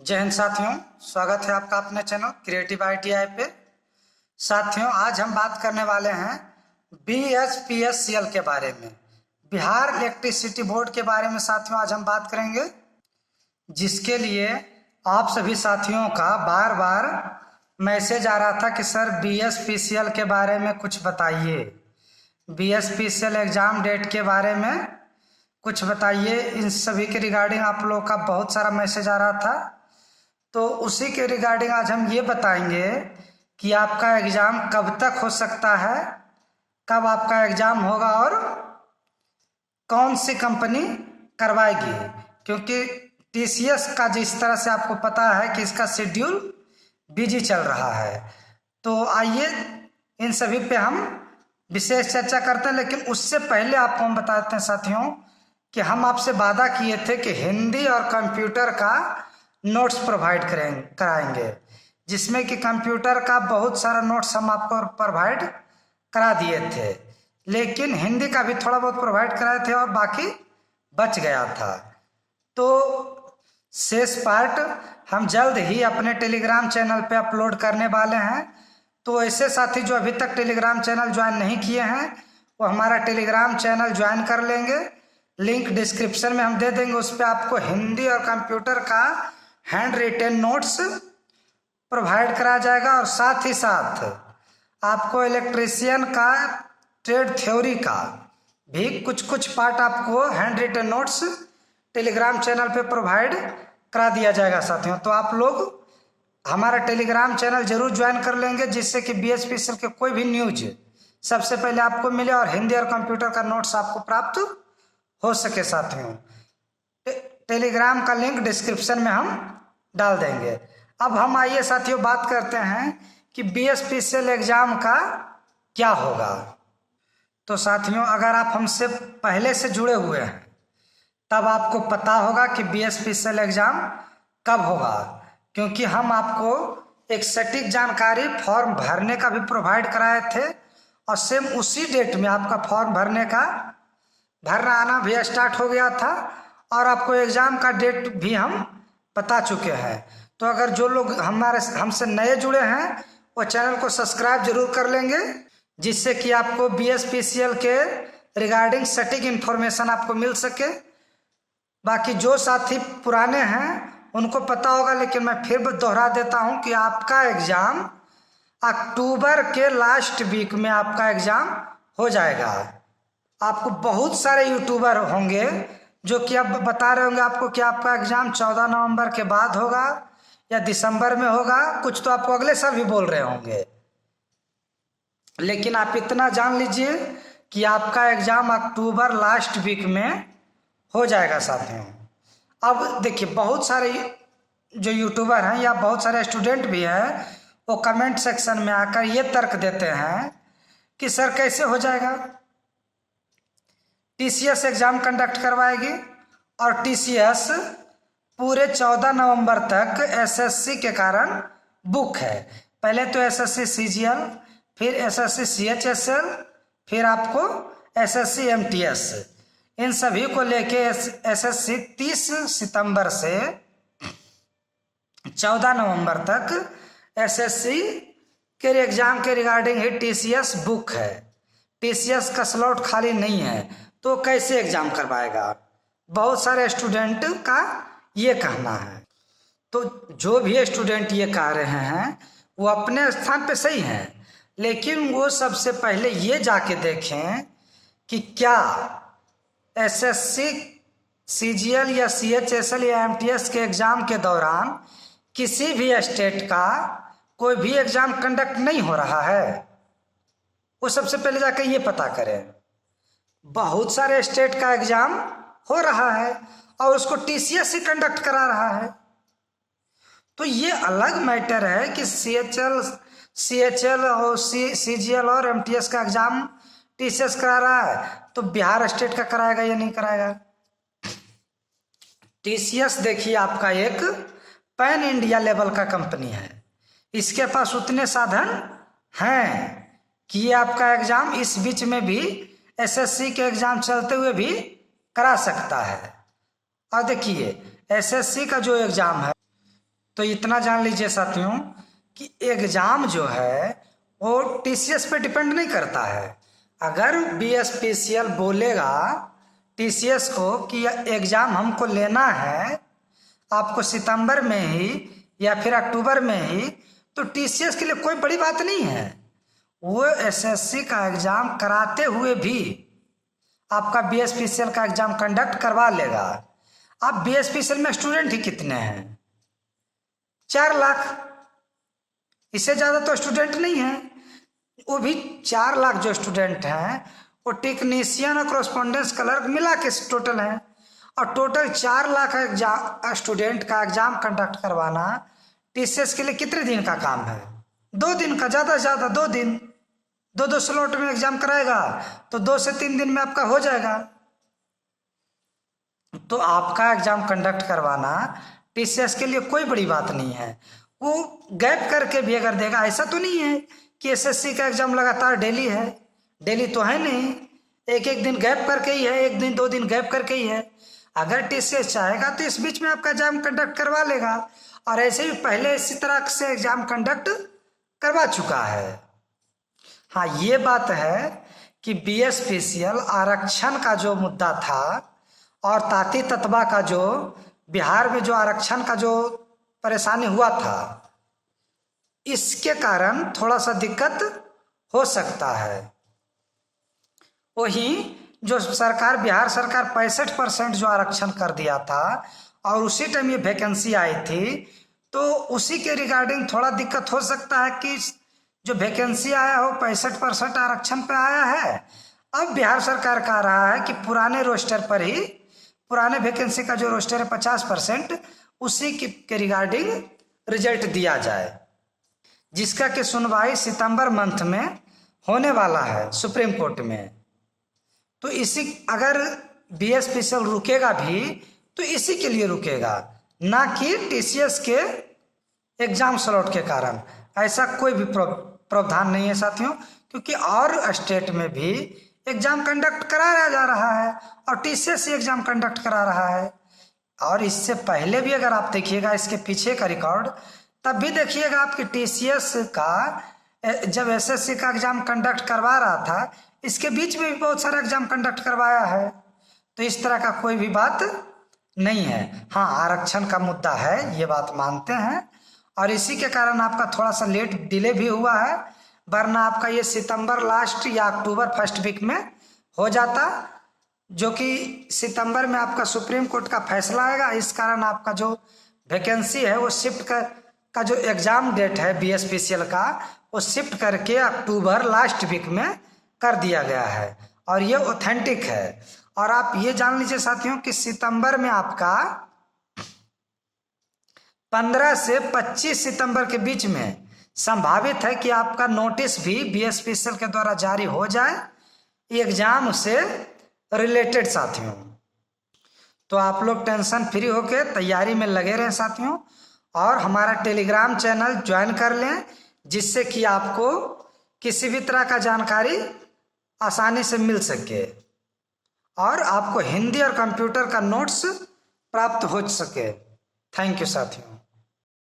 जय हिंद साथियों, स्वागत है आपका अपने चैनल क्रिएटिव आईटीआई पे। साथियों, आज हम बात करने वाले हैं बीएचपीएससीएल के बारे में, बिहार इलेक्ट्रिसिटी बोर्ड के बारे में। साथियों, आज हम बात करेंगे, जिसके लिए आप सभी साथियों का बार बार मैसेज आ रहा था कि सर बीएचपीसीएल के बारे में कुछ बताइए, बीएचपीसीएल एग्ज़ाम डेट के बारे में कुछ बताइए। इन सभी के रिगार्डिंग आप लोगों का बहुत सारा मैसेज आ रहा था, तो उसी के रिगार्डिंग आज हम ये बताएंगे कि आपका एग्ज़ाम कब तक हो सकता है, कब आपका एग्ज़ाम होगा और कौन सी कंपनी करवाएगी। क्योंकि टीसीएस का जिस तरह से आपको पता है कि इसका शेड्यूल बिजी चल रहा है, तो आइए इन सभी पे हम विशेष चर्चा करते हैं। लेकिन उससे पहले आपको हम बताते हैं साथियों कि हम आपसे वादा किए थे कि हिंदी और कंप्यूटर का नोट्स प्रोवाइड कराएंगे, जिसमें कि कंप्यूटर का बहुत सारा नोट्स हम आपको प्रोवाइड करा दिए थे, लेकिन हिंदी का भी थोड़ा बहुत प्रोवाइड कराए थे और बाकी बच गया था। तो शेष पार्ट हम जल्द ही अपने टेलीग्राम चैनल पे अपलोड करने वाले हैं। तो ऐसे साथी जो अभी तक टेलीग्राम चैनल ज्वाइन नहीं किए हैं, वो हमारा टेलीग्राम चैनल ज्वाइन कर लेंगे। लिंक डिस्क्रिप्शन में हम दे देंगे, उस पर आपको हिंदी और कंप्यूटर का हैंड रिटेन नोट्स प्रोवाइड कराया जाएगा, और साथ ही साथ आपको इलेक्ट्रीशियन का ट्रेड थ्योरी का भी कुछ पार्ट आपको hand retain notes Telegram channel पे प्रोवाइड करा दिया जाएगा साथियों। तो आप लोग हमारा टेलीग्राम चैनल जरूर ज्वाइन कर लेंगे, जिससे कि बीएचपीसीएल के कोई भी न्यूज सबसे पहले आपको मिले और हिंदी और कंप्यूटर का नोट्स आपको प्राप्त हो सके। साथियों, टेलीग्राम का लिंक डिस्क्रिप्शन में हम डाल देंगे। अब हम आइए साथियों बात करते हैं कि बीएचपीसीएल एग्जाम का क्या होगा। तो साथियों, अगर आप हमसे पहले से जुड़े हुए हैं तब आपको पता होगा कि बीएचपीसीएल एग्जाम कब होगा, क्योंकि हम आपको एक सटीक जानकारी फॉर्म भरने का भी प्रोवाइड कराए थे, और सेम उसी डेट में आपका फॉर्म भरना आना भी स्टार्ट हो गया था, और आपको एग्ज़ाम का डेट भी हम बता चुके हैं। तो अगर जो लोग हमसे नए जुड़े हैं वो चैनल को सब्सक्राइब जरूर कर लेंगे, जिससे कि आपको बीएचपीसीएल के रिगार्डिंग सटीक इन्फॉर्मेशन आपको मिल सके। बाकी जो साथी पुराने हैं उनको पता होगा, लेकिन मैं फिर दोहरा देता हूं कि आपका एग्ज़ाम अक्टूबर के लास्ट वीक में आपका एग्ज़ाम हो जाएगा। आपको बहुत सारे यूट्यूबर होंगे जो कि अब बता रहे होंगे आपको कि आपका एग्ज़ाम 14 नवंबर के बाद होगा या दिसंबर में होगा, कुछ तो आपको अगले साल भी बोल रहे होंगे। लेकिन आप इतना जान लीजिए कि आपका एग्ज़ाम अक्टूबर लास्ट वीक में हो जाएगा साथियों। अब देखिए, बहुत सारे जो यूट्यूबर हैं या बहुत सारे स्टूडेंट भी हैं, वो कमेंट सेक्शन में आकर ये तर्क देते हैं कि सर कैसे हो जाएगा, टीसीएस एग्ज़ाम कंडक्ट करवाएगी और टीसीएस पूरे 14 नवंबर तक एसएससी के कारण बुक है। पहले तो एसएससी सीजीएल, फिर एसएससी सीएचएसएल, फिर आपको एसएससी एमटीएस, इन सभी को लेके एसएससी 30 सितंबर से 14 नवंबर तक एसएससी के एग्ज़ाम के रिगार्डिंग ही टीसीएस बुक है। टीसीएस का स्लॉट खाली नहीं है, तो कैसे एग्ज़ाम करवाएगा, बहुत सारे स्टूडेंट का ये कहना है। तो जो भी स्टूडेंट ये कह रहे हैं वो अपने स्थान पे सही हैं, लेकिन वो सबसे पहले ये जाके देखें कि क्या एसएससी सीजीएल या सीएचएसएल या एमटीएस के एग्ज़ाम के दौरान किसी भी स्टेट का कोई भी एग्ज़ाम कंडक्ट नहीं हो रहा है। वो सबसे पहले जाके ये पता करें। बहुत सारे स्टेट का एग्ज़ाम हो रहा है और उसको टीसीएस ही कंडक्ट करा रहा है। तो ये अलग मैटर है कि सीएचएल और सीजीएल और एमटीएस का एग्ज़ाम टीसीएस करा रहा है, तो बिहार स्टेट का कराएगा या नहीं कराएगा। टीसीएस देखिए आपका एक पैन इंडिया लेवल का कंपनी है, इसके पास उतने साधन हैं कि ये आपका एग्ज़ाम इस बीच में भी एसएससी के एग्ज़ाम चलते हुए भी करा सकता है। और देखिए, एसएससी का जो एग्ज़ाम है तो इतना जान लीजिए साथियों कि एग्ज़ाम जो है वो टीसीएस पे डिपेंड नहीं करता है। अगर बीएसपीसीएल बोलेगा टीसीएस को कि एग्ज़ाम हमको लेना है आपको सितंबर में ही या फिर अक्टूबर में ही, तो टीसीएस के लिए कोई बड़ी बात नहीं है। वो एसएससी का एग्ज़ाम कराते हुए भी आपका बीएसपीसीएल का एग्ज़ाम कंडक्ट करवा लेगा। आप बीएसपीसीएल में स्टूडेंट ही कितने हैं? 4 लाख, इससे ज़्यादा तो स्टूडेंट नहीं है। वो भी 4 लाख जो स्टूडेंट हैं वो टेक्नीशियन और कॉरेस्पॉन्डेंस क्लर्क मिला के टोटल हैं, और टोटल 4 लाख स्टूडेंट का एग्ज़ाम कंडक्ट करवाना टीसीएस के लिए कितने दिन का काम है? 2 दिन का, ज़्यादा से ज़्यादा 2 दिन। 2 स्लॉट में एग्ज़ाम कराएगा तो 2 से 3 दिन में आपका हो जाएगा। तो आपका एग्ज़ाम कंडक्ट करवाना टीसीएस के लिए कोई बड़ी बात नहीं है। वो गैप करके भी अगर देगा, ऐसा तो नहीं है कि एसएससी का एग्ज़ाम लगातार डेली है, डेली तो है नहीं, एक दिन गैप करके ही है, 1 दिन 2 दिन गैप करके ही है। अगर टीसीएस चाहेगा तो इस बीच में आपका एग्ज़ाम कंडक्ट करवा लेगा, और ऐसे भी पहले इसी तरह से एग्ज़ाम कंडक्ट करवा चुका है। हाँ, ये बात है कि बीएसपीसीएल आरक्षण का जो मुद्दा था और ताती ततबा का जो बिहार में जो आरक्षण का जो परेशानी हुआ था, इसके कारण थोड़ा सा दिक्कत हो सकता है। वही जो सरकार, बिहार सरकार 65% जो आरक्षण कर दिया था और उसी टाइम ये वैकेंसी आई थी, तो उसी के रिगार्डिंग थोड़ा दिक्कत हो सकता है कि जो वैकेंसी आया हो 65% आरक्षण पे आया है। अब बिहार सरकार कह रहा है कि पुराने रोस्टर पर ही, पुराने वैकेंसी का जो रोस्टर है 50%, उसी के रिगार्डिंग रिजल्ट दिया जाए, जिसका कि सुनवाई सितंबर मंथ में होने वाला है सुप्रीम कोर्ट में। तो इसी, अगर बीएसपीसीएल रुकेगा भी तो इसी के लिए रुकेगा, ना कि टीसीएस के एग्ज़ाम स्लॉट के कारण। ऐसा कोई भी प्रावधान नहीं है साथियों, क्योंकि और स्टेट में भी एग्ज़ाम कंडक्ट कराया जा रहा है और टीसीएस एग्ज़ाम कंडक्ट करा रहा है। और इससे पहले भी अगर आप देखिएगा इसके पीछे का रिकॉर्ड, तब भी देखिएगा आपकी टीसीएस का जब एसएससी का एग्ज़ाम कंडक्ट करवा रहा था, इसके बीच में भी बहुत सारा एग्ज़ाम कंडक्ट करवाया है। तो इस तरह का कोई भी बात नहीं है। हाँ, आरक्षण का मुद्दा है, ये बात मानते हैं, और इसी के कारण आपका थोड़ा सा लेट डिले भी हुआ है, वरना आपका ये सितंबर लास्ट या अक्टूबर फर्स्ट वीक में हो जाता, जो कि सितंबर में आपका सुप्रीम कोर्ट का फैसला आएगा। इस कारण आपका जो वैकेंसी है वो शिफ्ट का जो एग्ज़ाम डेट है बीएसपीसीएल का, वो शिफ्ट करके अक्टूबर लास्ट वीक में कर दिया गया है, और ये ऑथेंटिक है। और आप ये जान लीजिए साथियों कि सितंबर में आपका 15 से 25 सितंबर के बीच में संभावित है कि आपका नोटिस भी बीएसपीसीएल के द्वारा जारी हो जाए एग्जाम से रिलेटेड साथियों। तो आप लोग टेंशन फ्री होके तैयारी में लगे रहें साथियों, और हमारा टेलीग्राम चैनल ज्वाइन कर लें, जिससे कि आपको किसी भी तरह का जानकारी आसानी से मिल सके और आपको हिंदी और कंप्यूटर का नोट्स प्राप्त हो सके। थैंक यू साथियों।